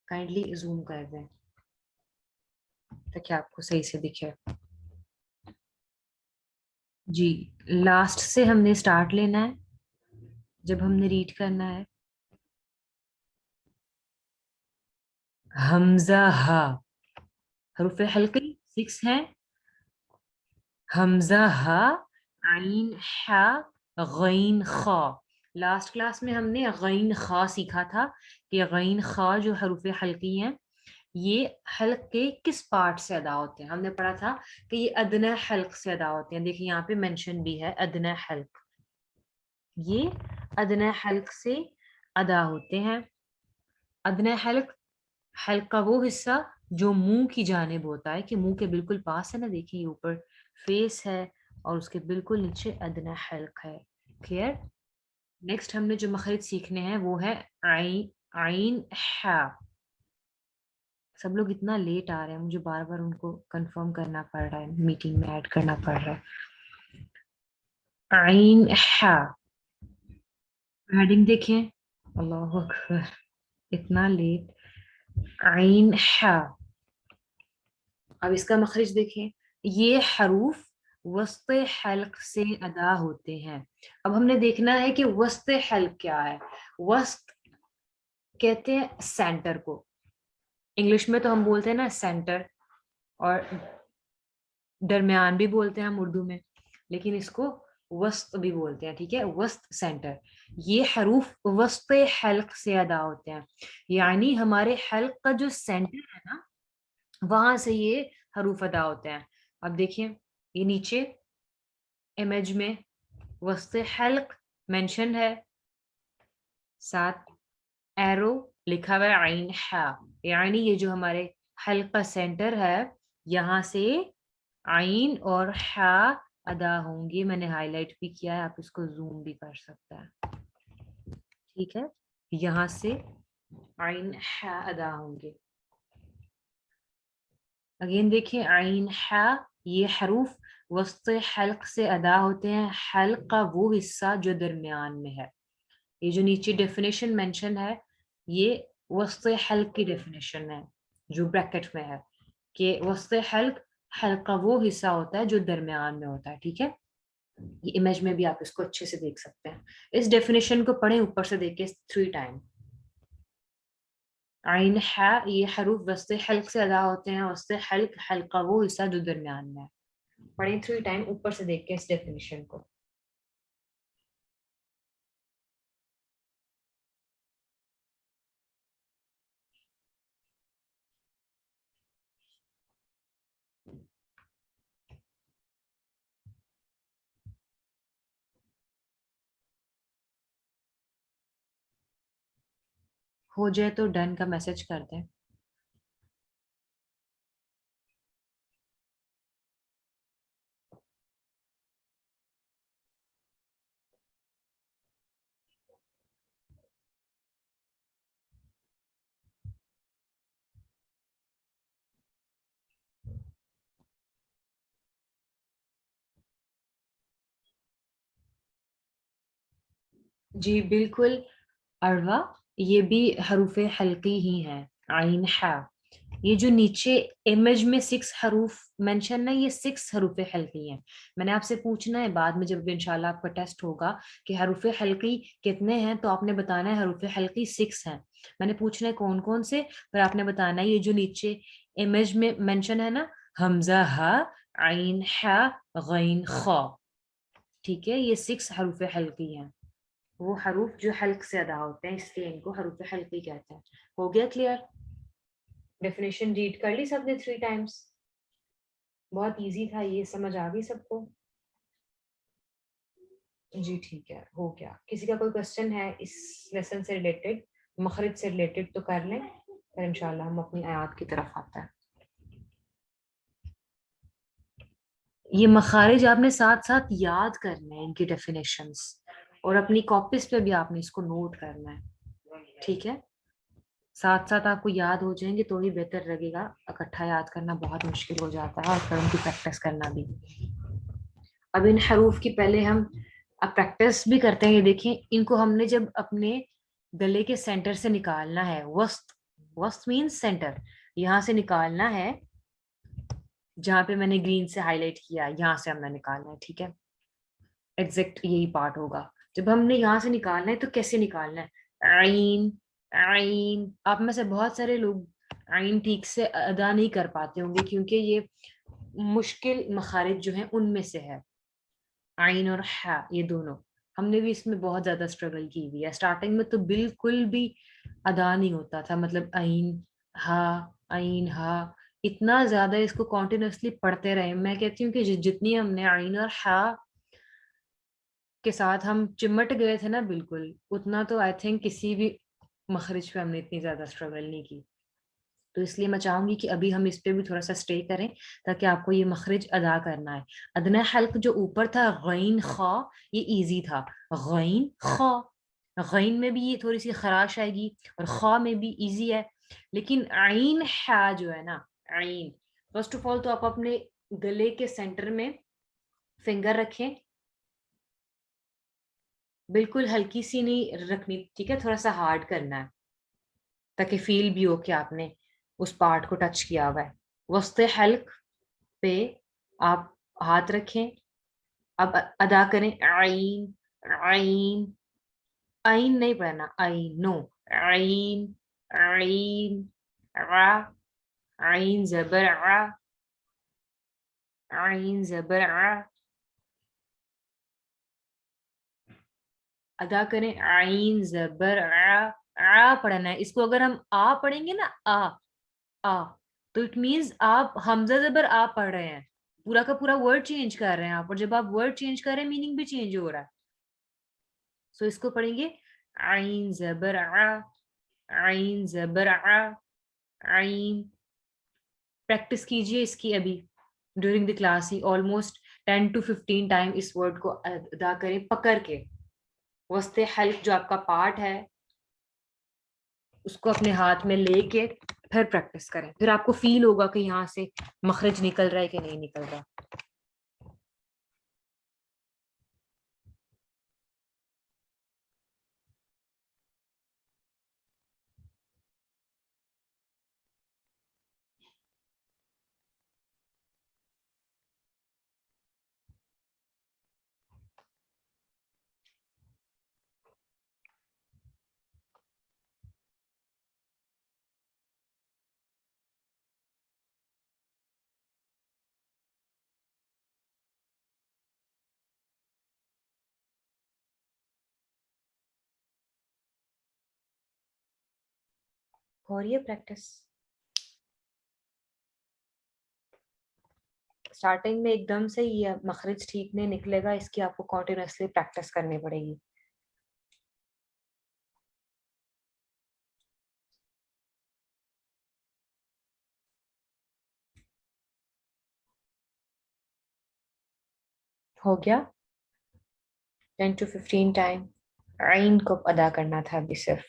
Kindly zoom कर दें ताकि आपको सही से दिखे। जी, लास्ट से हमने स्टार्ट लेना है जब हमने रीड करना है। हमजा हा, हरूफ हल्की 6 हैं। हमजा हा, आइन हा, गईन खा। लास्ट क्लास में हमने गईन खा सीखा था कि गईन खा जो हरूफ हल्की हैं ये हल्क के किस पार्ट से अदा होते हैं। हमने पढ़ा था कि ये अदना हल्क से अदा होते हैं। देखिए यहाँ पे मेंशन भी है अदना हल्क, ये अदना हल्क से अदा होते हैं। अदना हल्क, हल्क का वो हिस्सा जो मुंह की जानिब होता है, कि मुंह के बिल्कुल पास है ना, देखिए ऊपर फेस है और उसके बिल्कुल नीचे अदना हल्क है। क्लियर। नेक्स्ट हमने जो मखरिज सीखने हैं वो है आइन, आइन हा। सब लोग इतना लेट आ रहे हैं, मुझे बार बार उनको कंफर्म करना पड़ रहा है, मीटिंग में ऐड करना पड़ रहा है। आइन हा, हेडिंग देखें। अल्लाह अकबर, इतना लेट। आइन हा, अब इसका मखरिज देखें। ये हरूफ वस्ते हल्क से अदा होते हैं। अब हमने देखना है कि वस्ते हल्क क्या है। वस्त कहते हैं सेंटर को, इंग्लिश में तो हम बोलते हैं ना सेंटर, और दरमियान भी बोलते हैं हम उर्दू में, लेकिन इसको वस्त भी बोलते हैं। ठीक है, वस्त सेंटर। ये हरूफ वस्त हल्क से अदा होते हैं, यानी हमारे हल्क का जो सेंटर है ना, वहां से ये हरूफ अदा होते हैं। अब देखिए ये नीचे इमेज में वस्त हल्क मेंशन है, साथ एरो लिखा हुआ है आइन हा, यानी ये जो हमारे हल्क का सेंटर है यहाँ से आइन और हा अदा होंगे। मैंने हाईलाइट भी किया है, आप इसको जूम भी कर सकते हैं। ठीक है, यहाँ से आइन हा अदा होंगे। अगेन देखिए आइन हा, ये हरूफ वस्ते हल्क से अदा होते हैं। हल्क का वो हिस्सा जो दरमियान में है। ये जो नीचे डेफिनेशन मेंशन है ये वस्ते हल्क की डेफिनेशन है जो ब्रैकेट में है, कि वस्ते हल्क, हल्क का वो हिस्सा होता है जो दरमियान में होता है। ठीक है, ये इमेज में भी आप इसको अच्छे से देख सकते हैं। इस डेफिनेशन को पढ़ें ऊपर से देख के 3 टाइम। आइन हा, ये हरूफ वस्ते हल्क से अदा होते हैं। वस्ते हल्क, हल्क का वो हिस्सा जो दरमियान में है। पढ़ें 3 टाइम ऊपर से देख के इस डेफिनेशन को। हो जाए तो डन का मैसेज कर दें। जी बिल्कुल अरवा, ये भी हरूफ हल्की ही हैं। आइन हा, ये जो नीचे इमेज में 6 हरूफ मेंशन है ये 6 हरूफ हल्की हैं। मैंने आपसे पूछना है बाद में जब इंशाल्लाह आपका टेस्ट होगा कि हरूफ हल्की कितने हैं, तो आपने बताना है हरूफ हल्की 6 हैं। मैंने पूछना है कौन कौन से, फिर आपने बताना है ये जो नीचे इमेज में मेंशन है ना, हमजा हा, आइन हा, गईन खा। ठीक है, ये 6 हरूफ हल्की हैं। वो हरूफ जो हल्क से अदा होते हैं, इसलिए इनको हरूफ हल्की कहते हैं। हो गया क्लियर? डेफिनेशन रीड कर ली सबने 3 टाइम्स? बहुत इजी था ये, समझ आ गई सबको? जी ठीक है, हो गया। किसी का कोई क्वेश्चन है इस लेसन से रिलेटेड, मखरिज से रिलेटेड, तो कर लें, फिर इंशाल्लाह हम अपनी आयत की तरफ आते हैं। ये मखारिज आपने साथ साथ याद करने हैं, इनकी डेफिनेशंस, और अपनी कॉपीज पे भी आपने इसको नोट करना है। ठीक है, साथ साथ आपको याद हो जाएंगे तो ही बेहतर लगेगा, इकट्ठा याद करना बहुत मुश्किल हो जाता है, और फिर उनकी प्रैक्टिस करना भी। अब इन हरूफ की पहले हम अब प्रैक्टिस भी करते हैं। ये देखें, इनको हमने जब अपने गले के सेंटर से निकालना है, वस्त वस्त मीन्स सेंटर, यहाँ से निकालना है, जहाँ पे मैंने ग्रीन से हाईलाइट किया यहाँ से हमने निकालना है, ठीक है, एग्जैक्ट यही पार्ट होगा। जब हमने यहाँ से निकालना है तो कैसे निकालना है, आइन आइन, आप में से बहुत सारे लोग आइन ठीक से अदा नहीं कर पाते होंगे क्योंकि ये मुश्किल मखारिज जो हैं उनमें से है, आइन और हा ये दोनों। हमने भी इसमें बहुत ज्यादा स्ट्रगल की हुई है, स्टार्टिंग में तो बिल्कुल भी अदा नहीं होता था, मतलब आइन हा, इतना ज्यादा इसको कॉन्टिन्यूसली पढ़ते रहे। मैं कहती हूँ कि जितनी हमने आइन और हा के साथ हम चिमट गए थे ना बिल्कुल, उतना तो आई थिंक किसी भी मखरिज पे हमने इतनी ज्यादा स्ट्रगल नहीं की। तो इसलिए मैं चाहूंगी कि अभी हम इस पे भी थोड़ा सा स्टे करें ताकि आपको ये मखरिज अदा करना है। अदना हल्क जो ऊपर था गैन खा, ये इजी था, गैन खा, गैन में भी ये थोड़ी सी खराश आएगी और खा में भी इजी है, लेकिन आइन हा जो है ना, आइन, फर्स्ट ऑफ ऑल तो आप अपने गले के सेंटर में फिंगर रखें, बिल्कुल हल्की सी नहीं रखनी, ठीक है, थोड़ा सा हार्ड करना है ताकि फील भी हो कि आपने उस पार्ट को टच किया हुआ है। वस्ते हल्क पे आप हाथ रखें, अब अदा करें आइन आइन, आइन नहीं पढ़ना, आइन नो, आइन आइन आ, आइन जबर आ, आइन जबर आ, अदा करें आइन जबर आ पढ़ना है इसको। अगर हम आ पढ़ेंगे ना आ, तो इट मीन्स आप हमजा जबर आ पढ़ रहे हैं, पूरा का पूरा वर्ड चेंज कर रहे हैं आप, और जब आप वर्ड चेंज कर रहे हैं मीनिंग भी चेंज हो रहा है। सो इसको पढ़ेंगे आइन जबर आ, आइन जबर आ, आइन। प्रैक्टिस कीजिए इसकी अभी during the class he, almost 10 to 15 time इस वर्ड को अदा करें पकड़ के। वस्ते हल्क जो आपका पार्ट है उसको अपने हाथ में लेके फिर प्रैक्टिस करें, फिर आपको फील होगा कि यहाँ से मखरज निकल रहा है कि नहीं निकल रहा। हो रही है प्रैक्टिस। स्टार्टिंग में एकदम से ये मखरज ठीक नहीं निकलेगा, इसकी आपको कॉन्टिन्यूसली प्रैक्टिस करनी पड़ेगी। हो गया 10 to 15 टाइम आइन को अदा करना था अभी सिर्फ।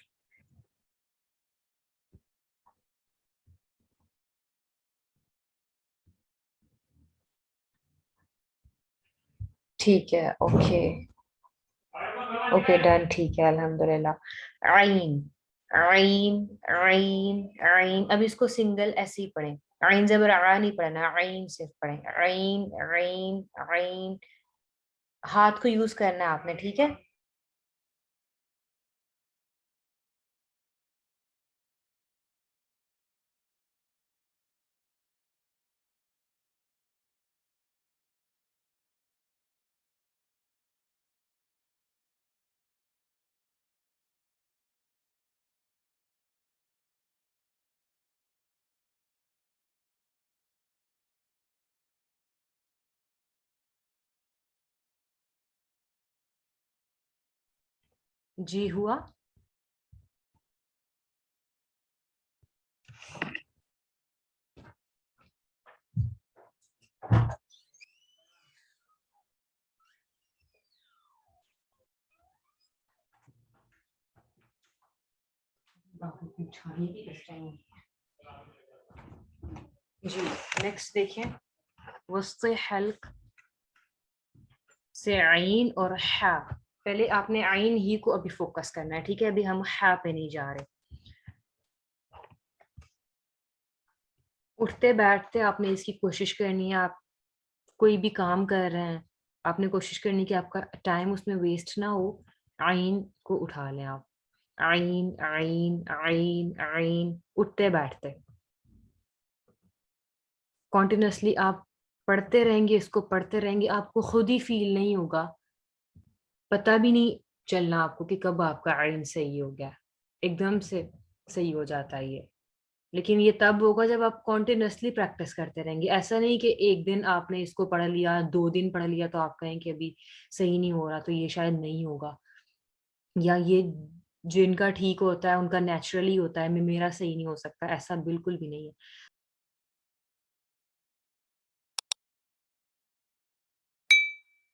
ठीक है, ओके ओके डन, ठीक है अल्हम्दुलिल्लाह। आइन आइन आइन आइन, अब इसको सिंगल ऐसे ही पढ़ें, आइन जबर आ नहीं पढ़ना, आइन सिर्फ पढ़ें, आइन आइन आइन, हाथ को यूज करना है आपने, ठीक है। जी हुआ। जी नेक्स्ट देखिए, वस्ते हल्क से आइन और हा, पहले आपने आइन ही को अभी फोकस करना है, ठीक है, अभी हम हा पे नहीं जा रहे। اٹھتے بیٹھتے آپ نے اس کی کوشش کرنی ہے، آپ کوئی بھی کام کر رہے ہیں آپ نے کوشش کرنی کہ آپ کا ٹائم اس میں ویسٹ نہ ہو. عین کو اٹھا لیں آپ، عین عین عین عین، اٹھتے بیٹھتے کنٹینیوسلی آپ پڑھتے رہیں گے، اس کو پڑھتے رہیں گے، آپ کو خود ہی فیل نہیں ہوگا، پتہ بھی نہیں چلنا آپ کو کہ کب آپ کا عین صحیح ہو گیا، ایک دم سے صحیح ہو جاتا ہے یہ. لیکن یہ تب ہوگا جب آپ کنٹینیوسلی پریکٹس کرتے رہیں گے. ایسا نہیں کہ ایک دن آپ نے اس کو پڑھ لیا، 2 دن پڑھ لیا تو آپ کہیں کہ ابھی صحیح نہیں ہو رہا تو یہ شاید نہیں ہوگا، یا یہ جن کا ٹھیک ہوتا ہے ان کا نیچرلی ہوتا ہے، میرا صحیح نہیں ہو سکتا، ایسا بالکل بھی نہیں ہے.